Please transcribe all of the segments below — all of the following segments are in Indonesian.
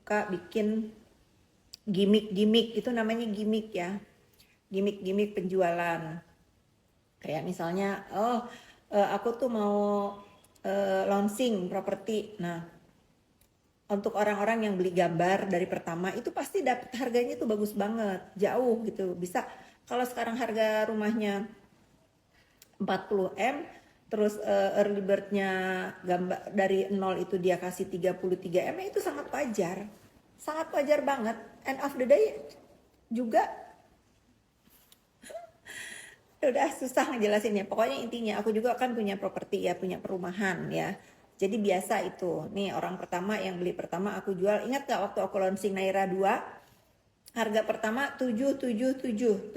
suka bikin gimmick-gimmick, itu namanya gimmick ya, gimmick-gimmick penjualan. Kayak misalnya, aku tuh mau launching properti. Nah, untuk orang-orang yang beli gambar dari pertama itu pasti dapat harganya tuh bagus banget, jauh gitu. Bisa kalau sekarang harga rumahnya 40 M, terus early bird-nya gambar dari nol itu dia kasih 33 M, itu sangat wajar. Sangat wajar banget. End of the day juga udah susah ngejelasinnya. Pokoknya intinya aku juga kan punya properti ya, punya perumahan ya. Jadi biasa itu. Nih orang pertama yang beli pertama aku jual. Ingat gak waktu aku launching Naira 2? Harga pertama 777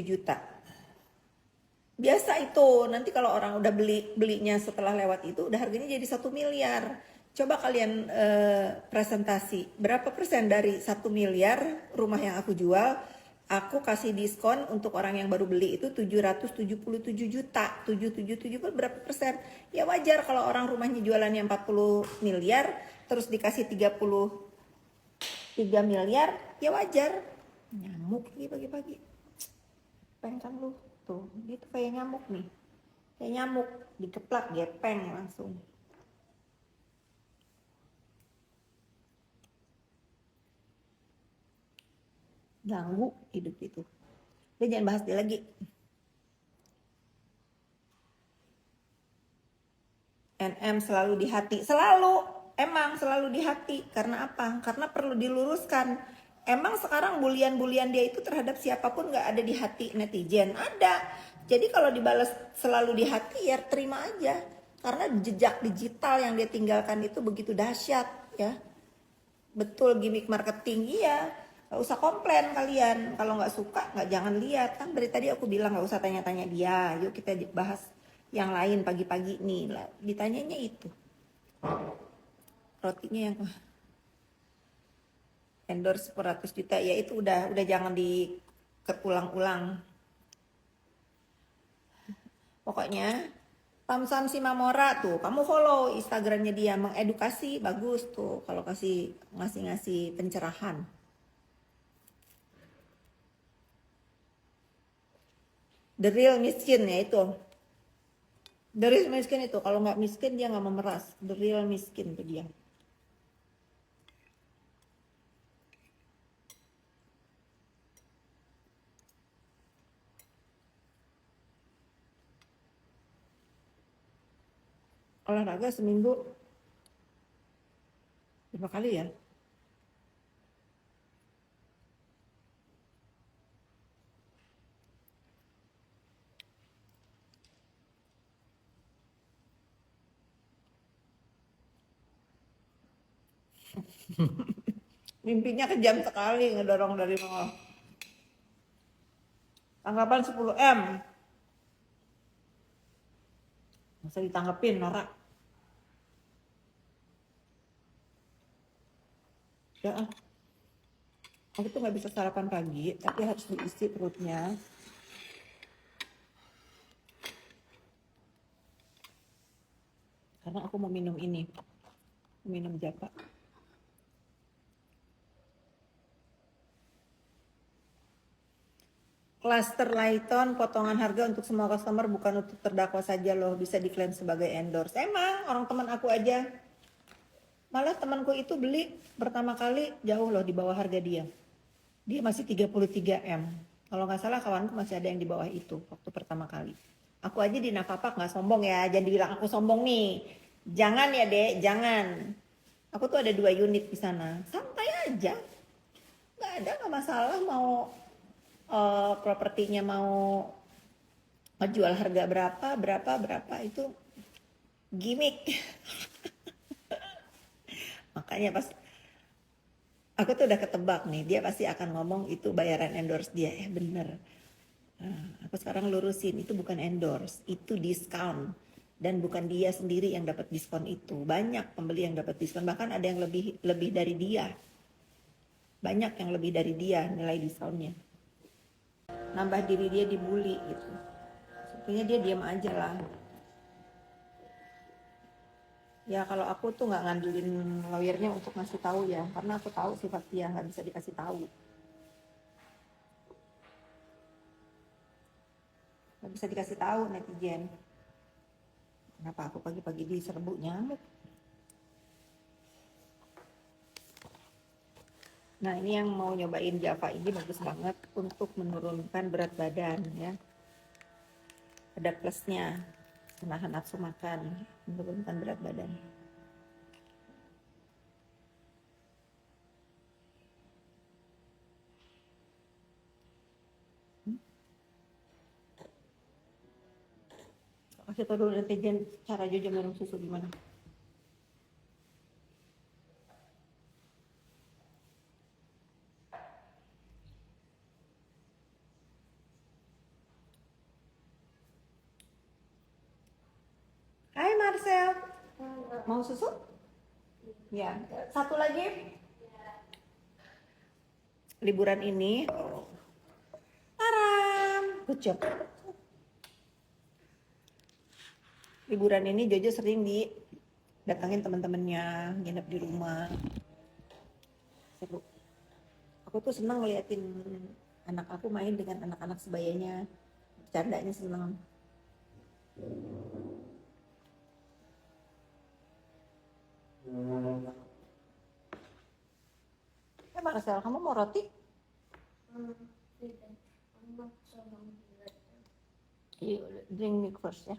juta. Biasa itu. Nanti kalau orang udah belinya setelah lewat itu udah harganya jadi 1 miliar. Coba kalian presentasi. Berapa persen dari 1 miliar rumah yang aku jual? Aku kasih diskon untuk orang yang baru beli itu 777 juta. 777 berapa persen? Ya wajar kalau orang rumahnya jualannya 40 miliar terus dikasih 33 miliar, ya wajar. Nyamuk lagi pagi-pagi. Pengkan lu tuh, gitu kayak nyamuk nih. Kayak nyamuk dikeplak gepeng langsung. Ganggu hidup itu. Udah jangan bahas dia lagi. NM selalu di hati, selalu, emang selalu di hati. Karena apa? Karena perlu diluruskan. Emang sekarang bulian-bulian dia itu terhadap siapapun gak ada di hati netizen? Ada. Jadi kalau dibalas selalu di hati ya terima aja. Karena jejak digital yang dia tinggalkan itu begitu dahsyat ya. Betul, gimmick marketing, iya. Gak usah komplain kalian. Kalau gak suka, jangan lihat. Kan dari tadi aku bilang gak usah tanya-tanya dia. Yuk kita bahas yang lain pagi-pagi nih. Ditanyanya itu. Rotinya yang endorse 100 juta. Ya itu udah jangan dikeulang-ulang. Pokoknya Tamsam Simamora tuh, kamu follow Instagramnya dia, mengedukasi, bagus tuh kalau ngasih pencerahan. The real miskin ya itu. The real miskin itu, kalau nggak miskin dia nggak memeras. The real miskin tuh dia. Olahraga seminggu 5 kali ya. Mimpinya kejam sekali ngedorong dari nol. Tanggapan 10 M. Masa ditanggepin norak. Ya, aku tuh nggak bisa sarapan pagi, tapi harus diisi perutnya. Karena aku mau minum ini, minum japa. Cluster Lighton, potongan harga untuk semua customer, bukan untuk terdakwa saja loh, bisa diklaim sebagai endorse. Emang orang teman aku aja, malah temanku itu beli pertama kali jauh loh di bawah harga dia. Dia masih 33 M. Kalau nggak salah kawanku masih ada yang di bawah itu waktu pertama kali. Aku aja di Nafapak, nggak sombong ya, jangan dibilang aku sombong nih. Jangan ya dek, jangan. Aku tuh ada 2 unit di sana, santai aja. Nggak masalah mau propertinya mau jual harga berapa itu gimmick. Makanya pas aku tuh udah ketebak nih, dia pasti akan ngomong itu bayaran endorse dia. Bener. Nah, aku sekarang lurusin, itu bukan endorse, itu diskon. Dan bukan dia sendiri yang dapat diskon itu. Banyak pembeli yang dapat diskon, bahkan ada yang lebih dari dia. Banyak yang lebih dari dia nilai diskonnya. Nambah diri dia dibully gitu. Sebenarnya dia diam aja lah. Ya kalau aku tuh nggak ngandelin lawyernya untuk ngasih tahu ya, karena aku tahu sifat dia nggak bisa dikasih tahu, nggak bisa dikasih tahu netizen. Kenapa aku pagi-pagi diserbu nyamuk? Nah ini yang mau nyobain Java ini bagus banget untuk menurunkan berat badan ya. Ada plusnya, menahan nafsu makan, menurunkan berat badan. Kasih tau dulu netizen cara Jojo minum susu gimana. Hai Marcel, mau susu? Ya, satu lagi. Liburan ini, taram, good job. Liburan ini Jojo sering didatangin teman-temannya, nginep di rumah. Seru. Aku tuh senang ngeliatin anak aku main dengan anak-anak sebayanya, bercandanya seneng. Marcel, kamu mau roti? Drink milk first ya.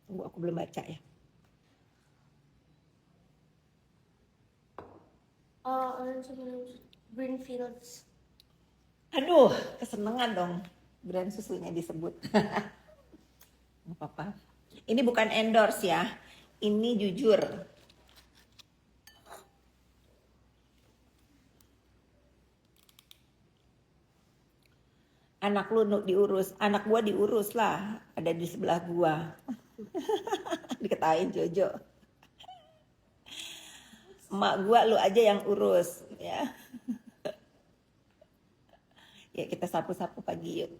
Tunggu, aku belum baca ya. Orange Greenfields. Aduh, kesenengan dong brand susunya disebut. Nggak apa-apa. Ini bukan endorse ya. Ini jujur. Anak lu diurus, anak gua diurus lah, ada di sebelah gua. Diketawain Jojo. Emak gua lu aja yang urus ya. Ya kita sapu-sapu pagi yuk.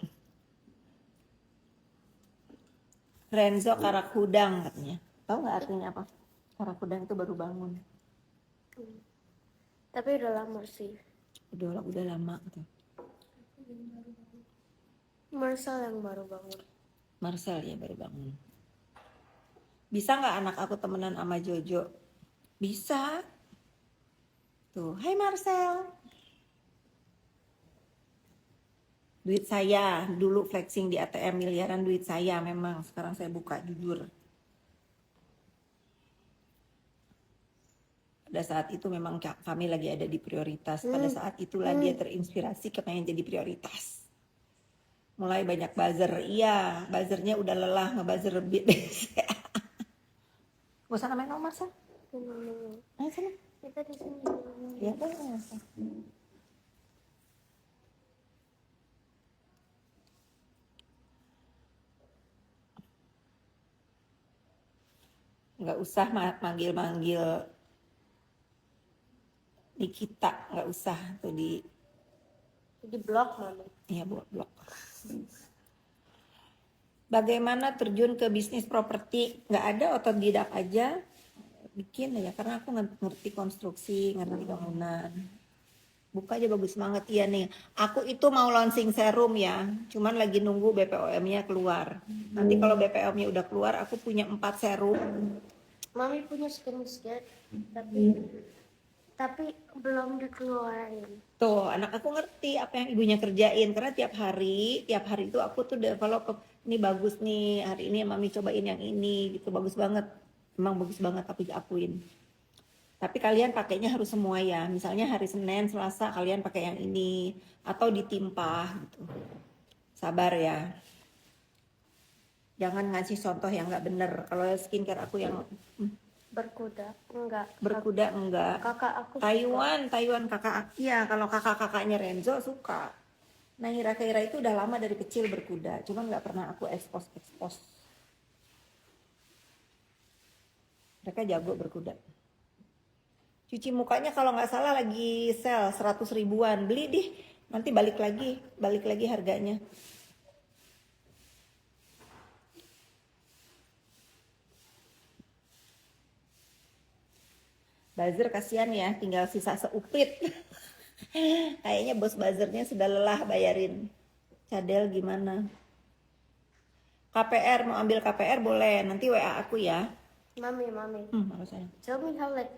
Renzo Karakudang katanya. Tahu nggak artinya apa? Karakudang itu baru bangun. Tapi udah lama sih. Udah lama gitu. Marcel yang baru bangun. Marcel ya baru bangun. Bisa nggak anak aku temenan sama Jojo? Bisa. Tuh, hai Marcel. Duit saya dulu flexing di ATM miliaran, duit saya memang. Sekarang saya buka jujur. Pada saat itu memang kami lagi ada di prioritas. Pada saat itulah dia terinspirasi kepengen jadi prioritas. Mulai banyak buzzer. Iya, buzzernya udah lelah ngebuzzer lebih. Gak usah main nomor sih. Ayo sini. Kita di sini. Ya boleh. Nggak usah manggil-manggil Nikita, nggak usah tuh di blok Mami. Iya buat blok. Bagaimana terjun ke bisnis properti? Nggak ada, otodidak aja bikin ya, karena aku ngerti konstruksi, ngerti bangunan. Buka aja bagus banget. Iya nih, aku itu mau launching serum ya, cuman lagi nunggu BPOM-nya keluar. Nanti kalau BPOM-nya udah keluar, aku punya 4 serum. Mami punya skin tapi belum dikeluarin. Tuh, anak aku ngerti apa yang ibunya kerjain, karena tiap hari itu aku tuh develop, ini bagus nih, hari ini mami cobain yang ini, gitu, bagus banget. Emang bagus banget, tapi diakuin. Tapi kalian pakainya harus semua ya. Misalnya hari Senin, Selasa kalian pakai yang ini atau ditimpah gitu. Sabar ya. Jangan ngasih contoh yang nggak bener. Kalau skincare aku yang Berkuda enggak. Kakak aku Taiwan kakak. Iya, kalau kakaknya Renzo suka. Nah, Hira itu udah lama dari kecil berkuda, cuman nggak pernah aku expose. Mereka jago berkuda. Cuci mukanya kalau nggak salah lagi sale 100 ribuan, beli deh, nanti balik lagi harganya. Buzzer kasihan ya, tinggal sisa seuprit. Kayaknya bos buzzernya sudah lelah bayarin. Cadel gimana? KPR, mau ambil KPR boleh, nanti WA aku ya. Mommy. Apa sayang? Tell me how like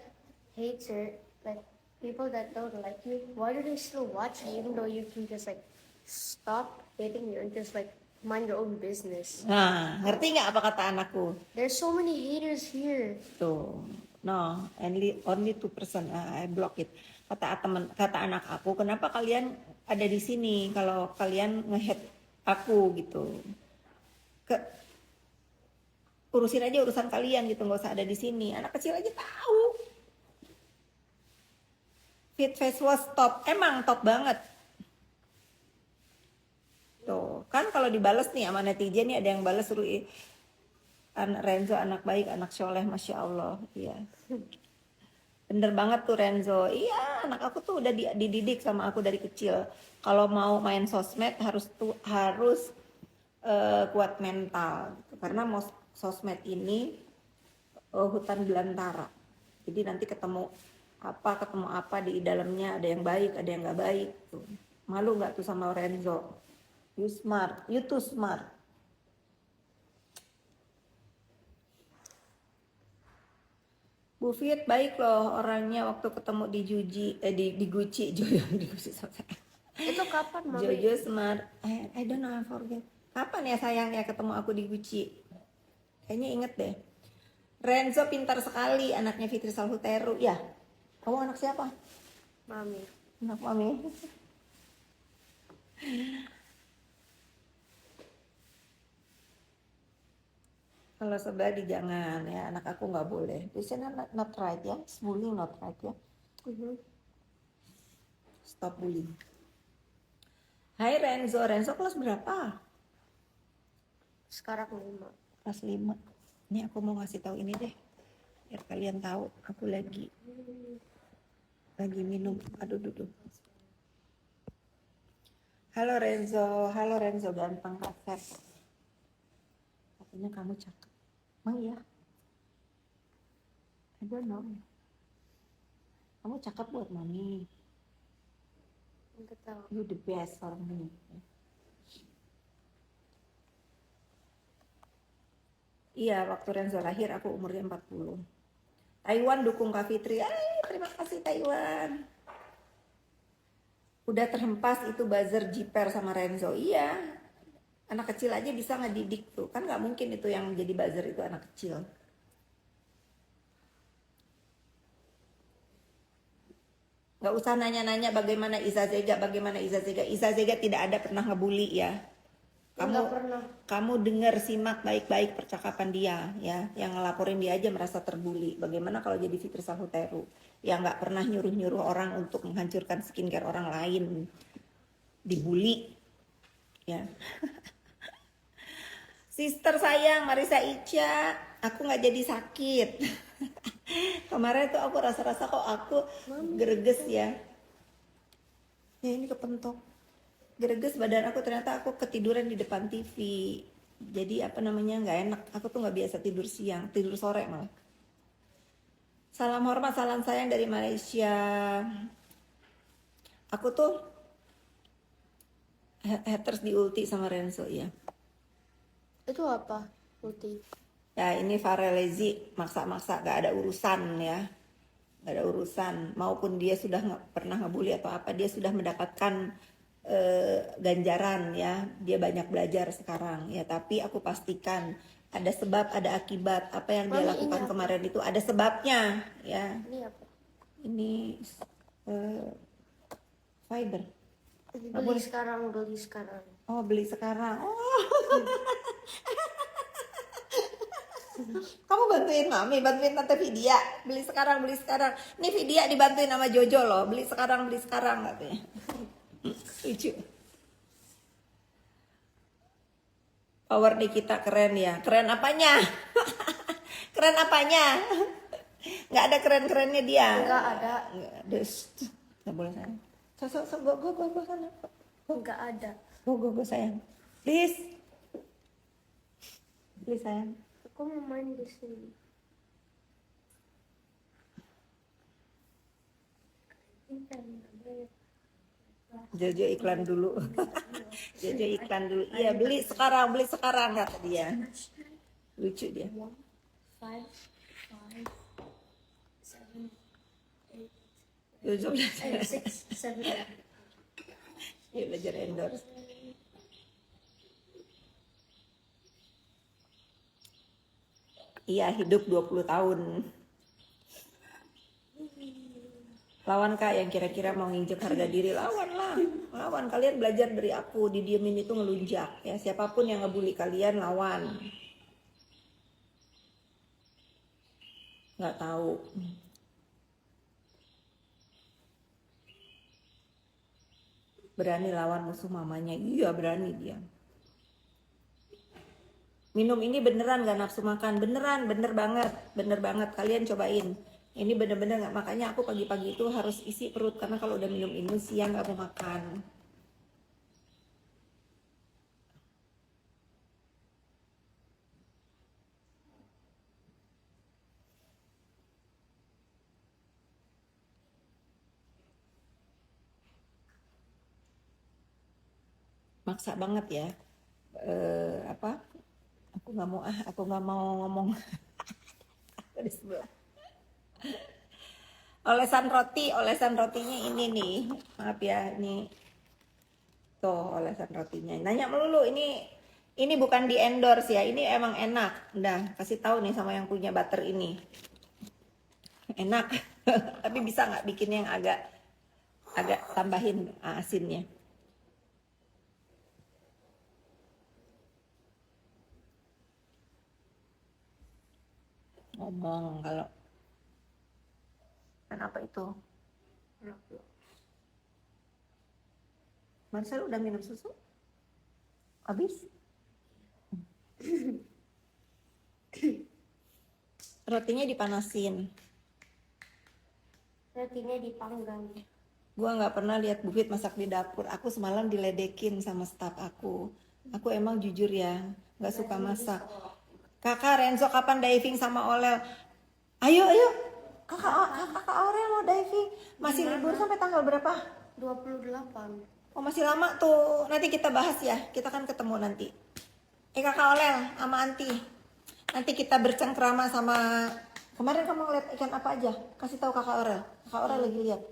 hater, like people that don't like you, why do they still watch you even though you can just like stop hating you and just like mind your own business? Nah, ngerti nggak apa kata anakku? There's so many haters here. Tuh, no, only 2%. I block it. Kata anak aku, kenapa kalian ada di sini kalau kalian nge-hate aku gitu? Urusin aja urusan kalian gitu, nggak usah ada di sini. Anak kecil aja tahu. Fit face wash top, emang top banget. Tuh, kan kalau dibales nih sama netizen nih ada yang balas suruh Renzo anak baik, anak soleh, masya Allah. Iya. Bener banget tuh Renzo. Iya, anak aku tuh udah dididik sama aku dari kecil. Kalau mau main sosmed harus kuat mental. Karena sosmed ini hutan belantara. Jadi nanti ketemu apa di dalamnya, ada yang baik, ada yang nggak baik. Tuh. Malu nggak tuh sama Renzo? You too smart. Bu Fit baik loh orangnya waktu ketemu di Gucci di Gucci. Itu kapan, Mami? Jojo smart. I don't know, I forget. Kapan ya sayang ya ketemu aku di Gucci? Kayaknya inget deh. Renzo pintar sekali, anaknya Fitri Salhuteru. Ya, kamu anak siapa? Mami. Anak Mami. Kalau sebadi jangan ya, anak aku nggak boleh. Biasanya not right ya, bullying not right ya. Stop bullying. Hai Renzo kelas berapa? Sekarang 5. Kelas 5. Ini aku mau ngasih tahu ini deh, biar kalian tahu aku lagi minum. Aduh. Halo Renzo ganteng kaset. Katanya kamu cakep. Emang iya? I don't know. Kamu cakep buat Mami. Enggak tahu. You the best orang ini. Iya, waktu Renzo lahir aku umurnya 40. Taiwan dukung Kak Fitri. Terima kasih Taiwan. Udah terhempas itu buzzer jiper sama Renzo. Iya. Anak kecil aja bisa ngedidik tuh. Kan nggak mungkin itu yang jadi buzzer itu anak kecil. Nggak usah nanya-nanya bagaimana Iza Zega. Iza Zega tidak ada pernah ngebully ya. Kamu dengar simak baik-baik percakapan dia ya, yang ngelaporin dia aja merasa terbuli. Bagaimana kalau jadi Fitri Salhuteru yang nggak pernah nyuruh orang untuk menghancurkan skincare orang lain, dibully ya. Sister sayang Marisa Ica, aku nggak jadi sakit. Kemarin tuh aku rasa-rasa kok aku greges ya. Ya ini kepentok. Greges badan aku, ternyata aku ketiduran di depan TV. Jadi nggak enak. Aku tuh nggak biasa tidur siang, tidur sore malah. Salam hormat, salam sayang dari Malaysia. Aku tuh haters di ulti sama Renzo ya. Itu apa? Ulti. Ya ini Farelezi maksa-maksa, gak ada urusan ya. Gak ada urusan. Maupun dia sudah pernah ngebully atau apa, dia sudah mendapatkan ganjaran ya, dia banyak belajar sekarang ya. Tapi aku pastikan ada sebab, ada akibat. Apa yang dia lakukan kemarin itu ada sebabnya ya. Ini apa? Ini fiber. Beli sekarang. Oh beli sekarang. Kamu bantuin Mami, bantuin Tante Vidya. Beli sekarang. Ini Vidya dibantuin sama Jojo loh. Beli sekarang katanya. Lucu. Power Nikita keren ya. Keren apanya? Keren apanya? Nggak ada keren-kerennya dia. Nggak ada. Nggak boleh sayang. Go sana. Nggak ada. Go sayang. Please sayang. Aku mau main di sini. Jojo iklan dulu. Jojo iklan dulu. Iya, beli sekarang kata dia. Lucu dia. 5, 5, 7, 8, Jojo belajar, 6, 7. dia belajar endorse. Iya, hidup 20 tahun. Lawan Kak yang kira-kira mau nginjek harga diri, lawan lah. Lawan, kalian belajar dari aku, didiemin itu ngelunjak. Ya, siapapun yang ngebully kalian, lawan. Nggak tahu. Berani lawan musuh mamanya. Iya, berani dia. Minum ini beneran gak nafsu makan, beneran, bener banget, kalian cobain. Ini bener-bener gak, makanya aku pagi-pagi itu harus isi perut, karena kalau udah minum ini siang gak mau makan. Maksa banget ya. Apa? Aku nggak mau ngomong. Di sebelah. Olesan rotinya ini nih. Maaf ya, ini tuh olesan rotinya. Nanya melulu, ini bukan di endorse ya, ini emang enak. Udah kasih tahu nih sama yang punya butter ini. Enak. Tapi bisa nggak bikin yang agak tambahin asinnya? Ngomong kalau kenapa itu? Marcel udah minum susu? Habis? Rotinya dipanasin. Rotinya dipanggang. Gua nggak pernah lihat Bu Fit masak di dapur. Aku semalam diledekin sama staf aku. Aku emang jujur ya, nggak suka masak. Kakak Renzo kapan diving sama Olel? Ayo, kakak Aurel mau diving. Masih libur sampai tanggal berapa? 28. Oh masih lama tuh. Nanti kita bahas ya. Kita kan ketemu nanti. Kakak Olel sama Anti. Nanti kita bercengkrama sama. Kemarin kamu ngeliat ikan apa aja? Kasih tahu kakak Aurel. Kakak Aurel lagi lihat.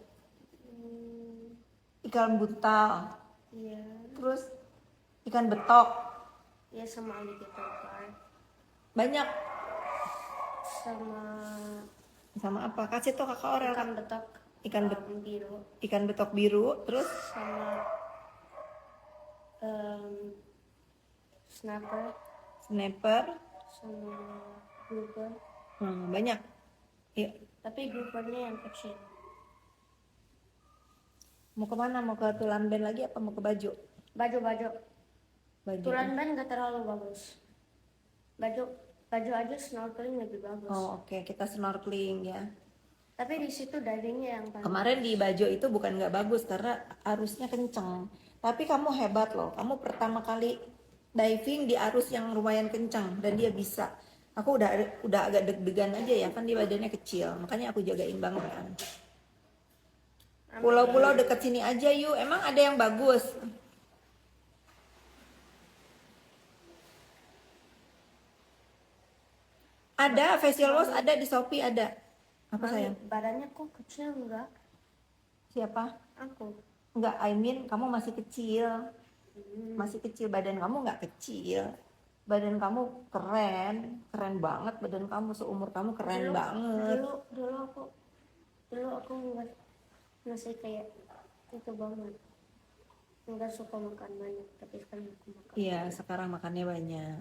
Ikan buntal. Iya. Terus ikan betok. Ya sama alligator carp. Banyak. Sama apa? Kasih tuh kakak Aurel. ikan betok. Biru. Ikan betok biru. Terus Sama snapper. Sama grouper. Banyak. Iya. Tapi groupernya yang kecil. Mau kemana? Mau ke Tulan Band lagi apa mau ke Bajo? Baju. Bajo. Tulan band gak terlalu bagus. Baju aja snorkeling lebih bagus. Oh oke. Kita snorkeling ya. Tapi di situ divingnya yang paling. Kemarin di Bajo itu bukan nggak bagus karena arusnya kencang. Tapi kamu hebat loh. Kamu pertama kali diving di arus yang lumayan kencang dan dia bisa. Aku udah agak deg-degan aja ya, kan dia badannya kecil. Makanya aku jagain banget kan. Pulau-pulau deket sini aja yuk. Emang ada yang bagus? Ada, facial wash ada di Shopee ada. Apa sayang? Badannya kok kecil enggak? Siapa? Aku. Enggak, I mean kamu masih kecil. Masih kecil, badan kamu nggak kecil. Badan kamu keren banget. Badan kamu seumur kamu keren banget. Dulu aku nggak masih kayak itu banget. Nggak suka makan banyak, tapi sekarang aku makan. Iya, sekarang makannya banyak.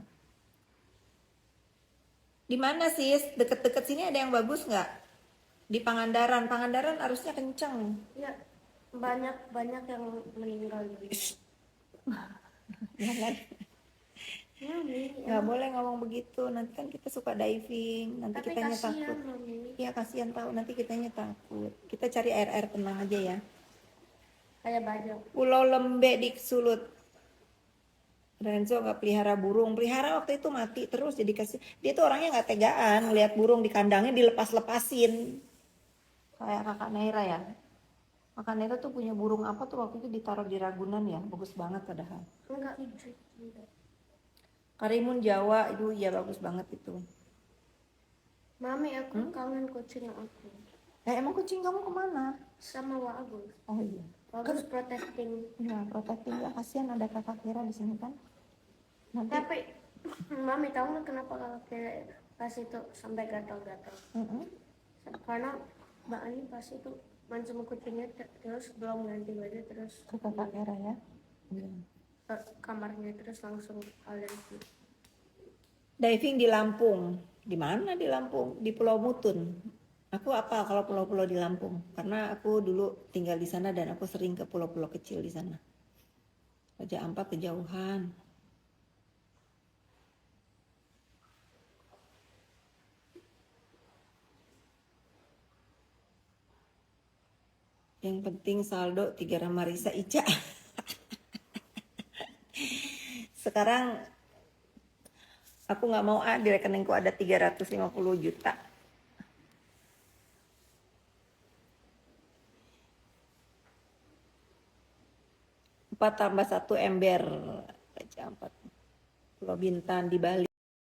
Di mana sih? Deket-deket sini ada yang bagus nggak? Di Pangandaran. Pangandaran arusnya kenceng. Ya, banyak yang meninggal juga. Jangan. Nggak boleh ngomong begitu. Nanti kan kita suka diving. Nanti Tapi kitanya kasihan, takut. Mami. Iya kasihan tahu. Nanti kitanya takut. Kita cari air tenang aja ya. Kayak baju. Pulau Lembe di Sulut. Renzo nggak pelihara burung. Pelihara waktu itu mati terus jadi kasih. Dia tuh orangnya nggak tegaan. Lihat burung di kandangnya dilepas-lepasin. Kayak kakak Naira ya. Makan itu tuh punya burung apa tuh waktu itu ditaruh di Ragunan ya, bagus banget padahal. Enggak. Karimun Jawa itu ya bagus banget itu. Mami, aku kangen kucing aku. Emang kucing kamu kemana? Sama Wak Agus. Oh iya. Bagus protecting. Ya protecting ya, kasihan ada kakak Kira di sini kan. Nanti. Tapi Mami tahu nggak kenapa kalau kira pas itu sampai gatal-gatal? Karena Mbak Ani pas itu main sama kucingnya terus belum ganti baju terus Ke kakak Kira ya. Iya. ke kamarnya terus langsung alergi. Diving di Lampung. Di mana di Lampung? Di Pulau Mutun. Aku apa kalau pulau-pulau di Lampung? Karena aku dulu tinggal di sana dan aku sering ke pulau-pulau kecil di sana. Raja Ampat kejauhan. Yang penting saldo 3 Marisa Ica. Sekarang aku nggak mau di rekeningku ada 350 juta. 4 tambah 1 ember. Raja Ampat. Pulau Bintan di Bali.